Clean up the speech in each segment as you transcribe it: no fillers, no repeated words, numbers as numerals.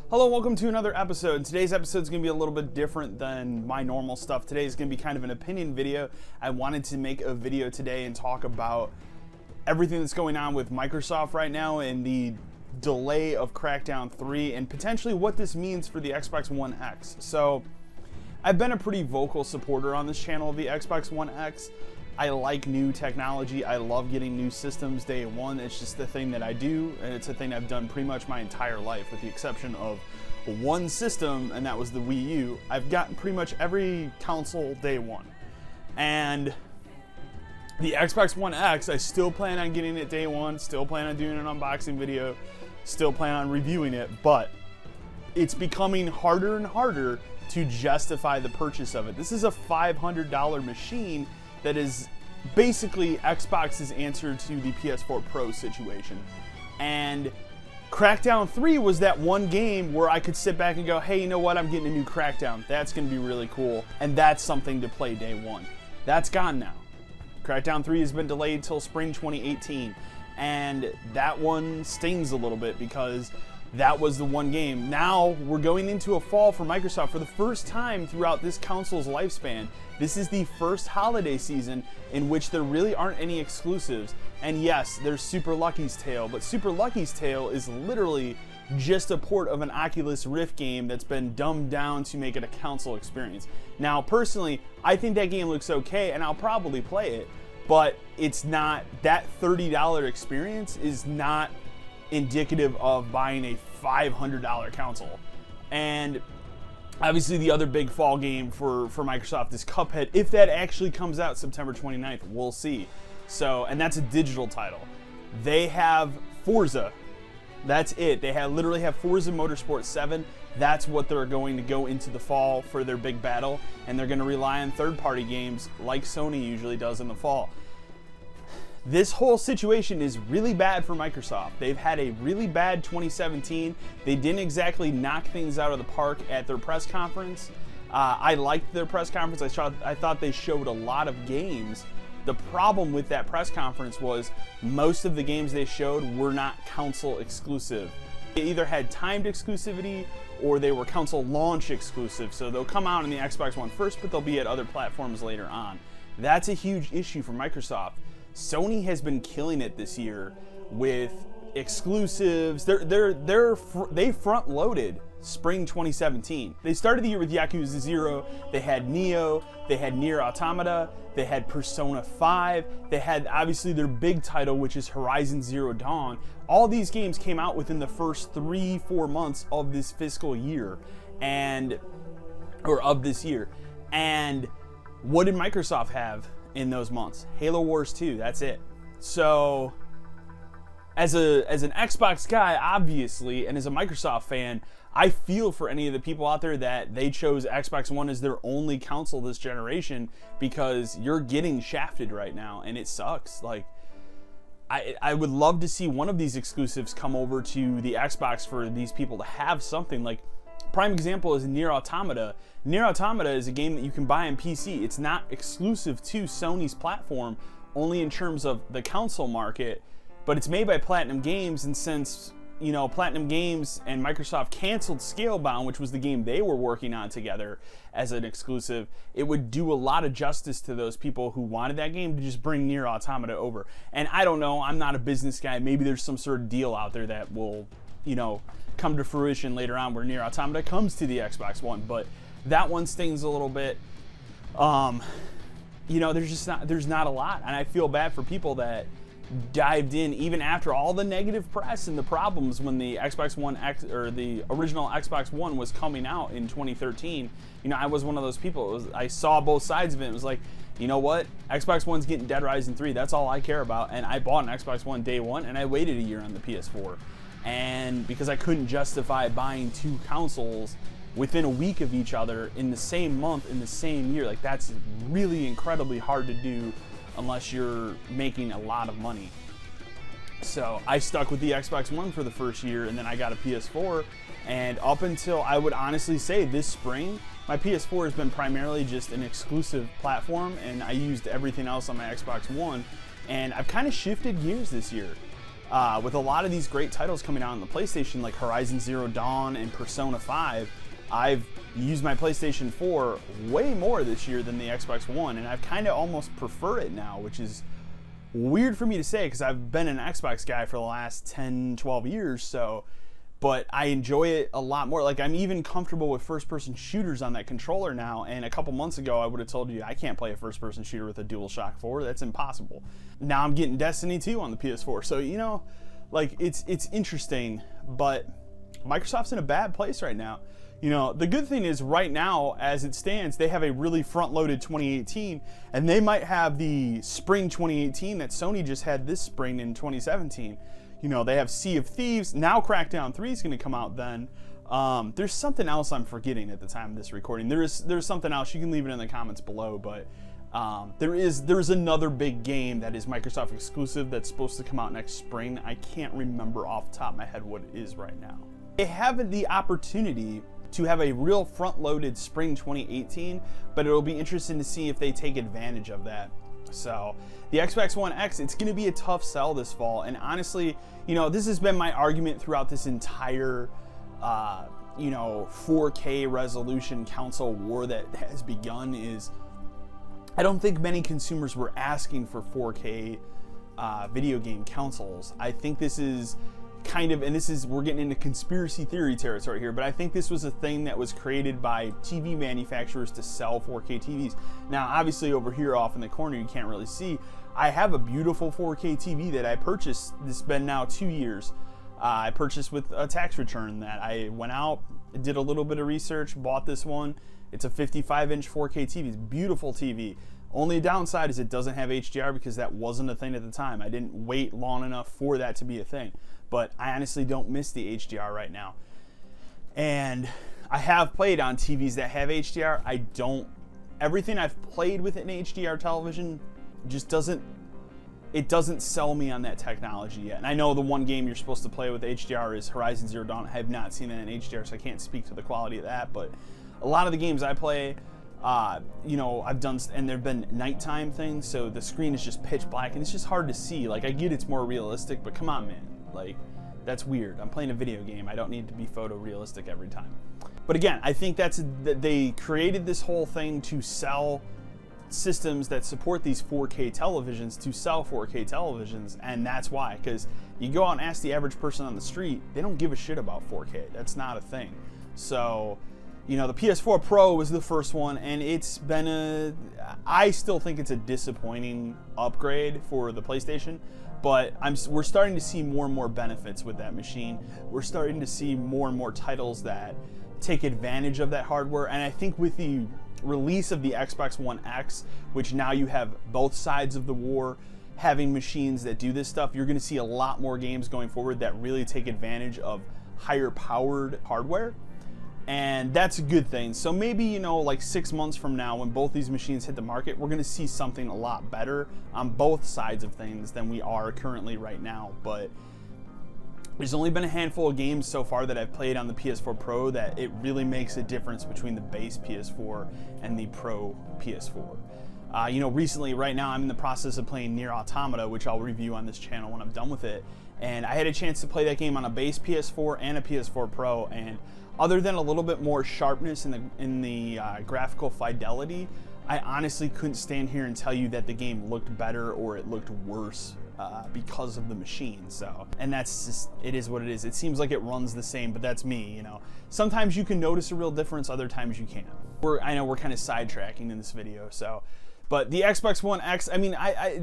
Hello, welcome to another episode. Today's episode is going to be a little bit different than my normal stuff. Today is going to be kind of an opinion video. I wanted to make a video today and talk about everything that's going on with Microsoft right now and the delay of Crackdown 3 and potentially what this means for the Xbox One X. So, I've been a pretty vocal supporter on this channel of the Xbox One X. I like new technology. I love getting new systems day one. It's just the thing that I do, and it's a thing I've done pretty much my entire life, with the exception of one system, and that was the Wii U. I've gotten pretty much every console day one. And the Xbox One X, I still plan on getting it day one, still plan on doing an unboxing video, still plan on reviewing it, but it's becoming harder and harder to justify the purchase of it. This is a $500 machine that is basically Xbox's answer to the PS4 Pro situation. And Crackdown 3 was that one game where I could sit back and go, hey, you know what, I'm getting a new Crackdown. That's going to be really cool, and that's something to play day one. That's gone now. Crackdown 3 has been delayed till spring 2018, and that one stings a little bit because that was the one game. Now we're going into a fall for Microsoft for the first time throughout this console's lifespan. This is the first holiday season in which there really aren't any exclusives. And yes, there's Super Lucky's Tale, but Super Lucky's Tale is literally just a port of an Oculus Rift game that's been dumbed down to make it a console experience. Now, personally, I think that game looks okay, and I'll probably play it, but it's not, that $30 experience is not indicative of buying a $500 console. And obviously the other big fall game for Microsoft is Cuphead. If that actually comes out September 29th, we'll see. So, and that's a digital title. They have Forza. That's it. They literally have Forza Motorsport 7. That's what they're going to go into the fall for their big battle, and they're going to rely on third-party games like Sony usually does in the fall. This whole situation is really bad for Microsoft. They've had a really bad 2017. They didn't exactly knock things out of the park at their press conference. I liked their press conference. I thought they showed a lot of games. The problem with that press conference was most of the games they showed were not console exclusive. They either had timed exclusivity or they were console launch exclusive. So they'll come out on the Xbox One first, but they'll be at other platforms later on. That's a huge issue for Microsoft. Sony has been killing it this year with exclusives. They front loaded spring 2017. They started the year with Yakuza 0, they had Neo, they had Nier Automata, they had Persona 5, they had obviously their big title, which is Horizon Zero Dawn. All these games came out within the first 3-4 months of this fiscal year, or of this year. And what did Microsoft have in those months? Halo Wars 2, that's it. So as an Xbox guy, obviously, and as a Microsoft fan, I feel for any of the people out there that they chose Xbox One as their only console this generation, because you're getting shafted right now and it sucks. Like, I would love to see one of these exclusives come over to the Xbox for these people to have something. Like, prime example is Nier Automata. Nier Automata is a game that you can buy on PC. It's not exclusive to Sony's platform, only in terms of the console market, but it's made by Platinum Games, and since, you know, Platinum Games and Microsoft canceled Scalebound, which was the game they were working on together as an exclusive, it would do a lot of justice to those people who wanted that game to just bring Nier Automata over. And I don't know, I'm not a business guy, maybe there's some sort of deal out there that will, you know, come to fruition later on where Nier Automata comes to the Xbox One, but that one stings a little bit. You know, there's not a lot, and I feel bad for people that dived in even after all the negative press and the problems when the Xbox One X, or the original Xbox One, was coming out in 2013. You know, I was one of those people. I saw both sides of it. It was like, you know what? Xbox One's getting Dead Rising 3. That's all I care about. And I bought an Xbox One day one, and I waited a year on the PS4. And because I couldn't justify buying two consoles within a week of each other in the same month, in the same year, like, that's really incredibly hard to do unless you're making a lot of money. So I stuck with the Xbox One for the first year, and then I got a PS4, and up until, I would honestly say, this spring, my PS4 has been primarily just an exclusive platform, and I used everything else on my Xbox One, and I've kind of shifted gears this year. with a lot of these great titles coming out on the PlayStation, like Horizon Zero Dawn and Persona 5, I've used my PlayStation 4 way more this year than the Xbox One, and I've kind of almost prefer it now, which is weird for me to say because I've been an Xbox guy for the last 10, 12 years, so, but I enjoy it a lot more. Like, I'm even comfortable with first-person shooters on that controller now, and a couple months ago I would have told you I can't play a first-person shooter with a DualShock 4. That's impossible. Now I'm getting Destiny 2 on the PS4, so, you know, like, it's interesting, but Microsoft's in a bad place right now. You know, the good thing is right now, as it stands, they have a really front-loaded 2018, and they might have the spring 2018 that Sony just had this spring in 2017. You know, they have Sea of Thieves. Now Crackdown 3 is going to come out then. There's something else I'm forgetting at the time of this recording. There's something else. You can leave it in the comments below, but there's another big game that is Microsoft exclusive that's supposed to come out next spring. I can't remember off the top of my head what it is right now. They have the opportunity to have a real front-loaded spring 2018, but it'll be interesting to see if they take advantage of that. So the Xbox One X, it's going to be a tough sell this fall, and honestly, you know, this has been my argument throughout this entire you know, 4K resolution console war that has begun. Is I don't think many consumers were asking for 4K video game consoles. I think this is kind of, and this is, we're getting into conspiracy theory territory here, but I think this was a thing that was created by TV manufacturers to sell 4K TVs. Now, obviously over here off in the corner, you can't really see, I have a beautiful 4K TV that I purchased. This has been now 2 years. I purchased with a tax return that I went out, did a little bit of research, bought this one. It's a 55-inch 4K TV. It's a beautiful TV. Only downside is it doesn't have HDR because that wasn't a thing at the time. I didn't wait long enough for that to be a thing. But I honestly don't miss the HDR right now. And I have played on TVs that have HDR. I don't, everything I've played with an HDR television just doesn't sell me on that technology yet. And I know the one game you're supposed to play with HDR is Horizon Zero Dawn. I have not seen that in HDR, so I can't speak to the quality of that. But a lot of the games I play, you know, I've done, and there've been nighttime things, so the screen is just pitch black, and it's just hard to see. Like, I get it's more realistic, but come on, man. Like, that's weird. I'm playing a video game. I don't need to be photorealistic every time. But again, I think that they created this whole thing to sell systems that support these 4K televisions, to sell 4K televisions, and that's why. Because you go out and ask the average person on the street, they don't give a shit about 4K. That's not a thing. So, you know, the PS4 Pro was the first one, and it's been I still think it's a disappointing upgrade for the PlayStation. But we're starting to see more and more benefits with that machine. We're starting to see more and more titles that take advantage of that hardware. And I think with the release of the Xbox One X, which now you have both sides of the war having machines that do this stuff, you're going to see a lot more games going forward that really take advantage of higher powered hardware. And that's a good thing. So maybe, you know, like 6 months from now, when both these machines hit the market, we're going to see something a lot better on both sides of things than we are currently right now. But there's only been a handful of games so far that I've played on the PS4 Pro that it really makes a difference between the base PS4 and the Pro PS4. You know, recently, right now, I'm in the process of playing Nier Automata, which I'll review on this channel when I'm done with it. And I had a chance to play that game on a base PS4 and a PS4 Pro, and other than a little bit more sharpness in the graphical fidelity, I honestly couldn't stand here and tell you that the game looked better or it looked worse because of the machine. So, and that's just, it is what it is. It seems like it runs the same, but that's me, you know. Sometimes you can notice a real difference, other times you can't. I know we're kind of sidetracking in this video, so. But the Xbox One X, I mean,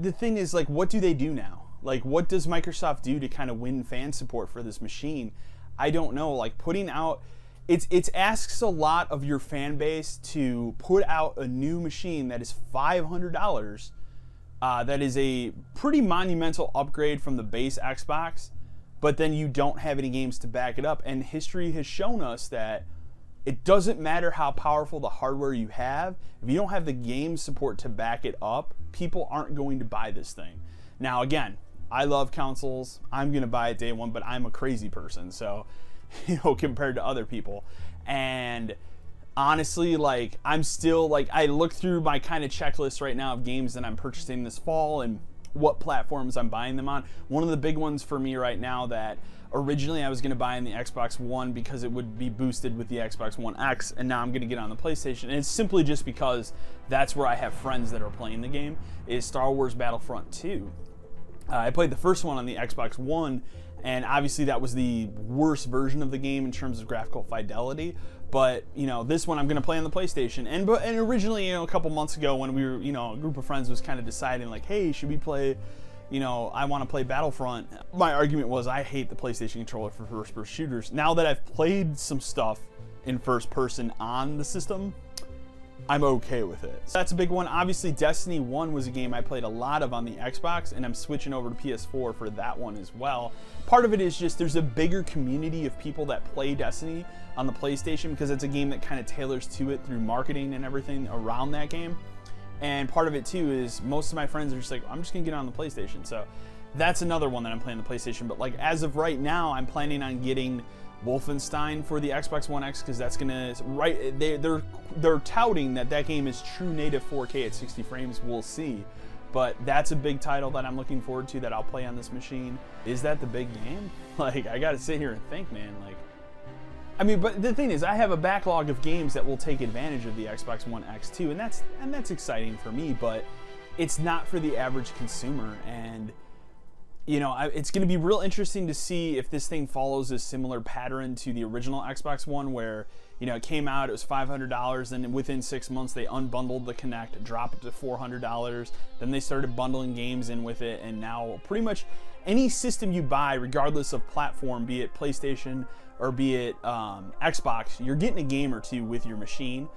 the thing is, like, what do they do now? Like, what does Microsoft do to kind of win fan support for this machine? I don't know. Like, putting out, it asks a lot of your fan base to put out a new machine that is $500. That is a pretty monumental upgrade from the base Xbox, but then you don't have any games to back it up. And history has shown us that it doesn't matter how powerful the hardware you have. If you don't have the game support to back it up, people aren't going to buy this thing. Now, again, I love consoles. I'm going to buy it day one, but I'm a crazy person, so, you know, compared to other people. And honestly, like, I'm still, like, I look through my kind of checklist right now of games that I'm purchasing this fall, and what platforms I'm buying them on. One of the big ones for me right now that originally I was going to buy in the Xbox One because it would be boosted with the Xbox One X, and now I'm going to get on the PlayStation. And it's simply just because that's where I have friends that are playing the game, is Star Wars Battlefront 2. I played the first one on the Xbox One, and obviously that was the worst version of the game in terms of graphical fidelity. But, you know, this one I'm going to play on the PlayStation. And originally, you know, a couple months ago when we were, you know, a group of friends was kind of deciding, like, hey, should we play, you know, I want to play Battlefront. My argument was I hate the PlayStation controller for first-person shooters. Now that I've played some stuff in first person on the system, I'm okay with it. So that's a big one. Obviously, Destiny 1 was a game I played a lot of on the Xbox, and I'm switching over to PS4 for that one as well. Part of it is just there's a bigger community of people that play Destiny on the PlayStation because it's a game that kind of tailors to it through marketing and everything around that game. And part of it too is most of my friends are just like, I'm just gonna get on the PlayStation. So that's another one that I'm playing on the PlayStation. But like as of right now, I'm planning on getting Wolfenstein for the Xbox One X because that's gonna they're touting that game is true native 4K at 60 frames. We'll see, but that's a big title that I'm looking forward to that I'll play on this machine. Is that the big game? Like I gotta sit here and think, man. Like, I mean, but the thing is, I have a backlog of games that will take advantage of the Xbox One X too, and that's exciting for me. But it's not for the average consumer, and you know, it's going to be real interesting to see if this thing follows a similar pattern to the original Xbox One where, you know, it came out, it was $500, and within 6 months they unbundled the Kinect, dropped it to $400, then they started bundling games in with it, and now pretty much any system you buy, regardless of platform, be it PlayStation or be it Xbox, you're getting a game or two with your machine.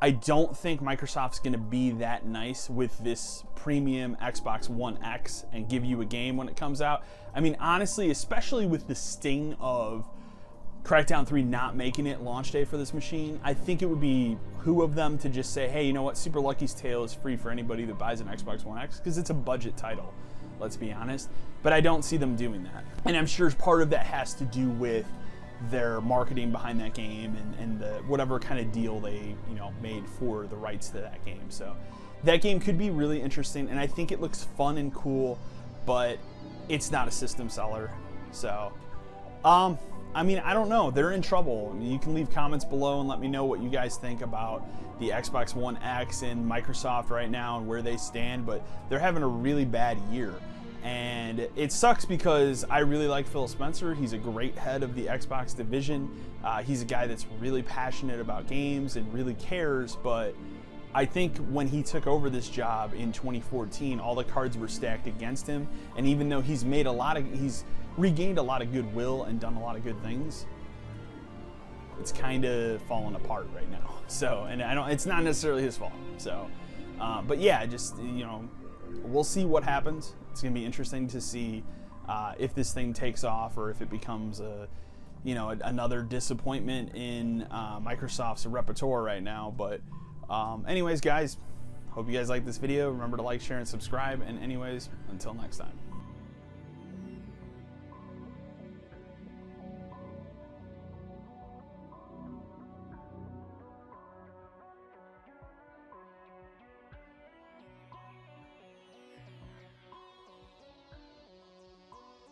I don't think Microsoft's going to be that nice with this premium Xbox One X and give you a game when it comes out. I mean, honestly, especially with the sting of Crackdown 3 not making it launch day for this machine, I think it would be who of them to just say, hey, you know what, Super Lucky's Tale is free for anybody that buys an Xbox One X, because it's a budget title, let's be honest. But I don't see them doing that. And I'm sure part of that has to do with their marketing behind that game and the whatever kind of deal they, you know, made for the rights to that game. So that game could be really interesting, and I think it looks fun and cool, but it's not a system seller. So I mean, I don't know, they're in trouble. I mean, you can leave comments below and let me know what you guys think about the Xbox One X and Microsoft right now and where they stand, but they're having a really bad year. And it sucks because I really like Phil Spencer. He's a great head of the Xbox division. He's a guy that's really passionate about games and really cares, but I think when he took over this job in 2014, all the cards were stacked against him. And even though he's regained a lot of goodwill and done a lot of good things, it's kind of falling apart right now. So, and it's not necessarily his fault. So, but yeah, just, you know, we'll see what happens. It's going to be interesting to see if this thing takes off or if it becomes another disappointment in Microsoft's repertoire right now. But anyways, guys, hope you guys like this video. Remember to like, share, and subscribe. And anyways, until next time.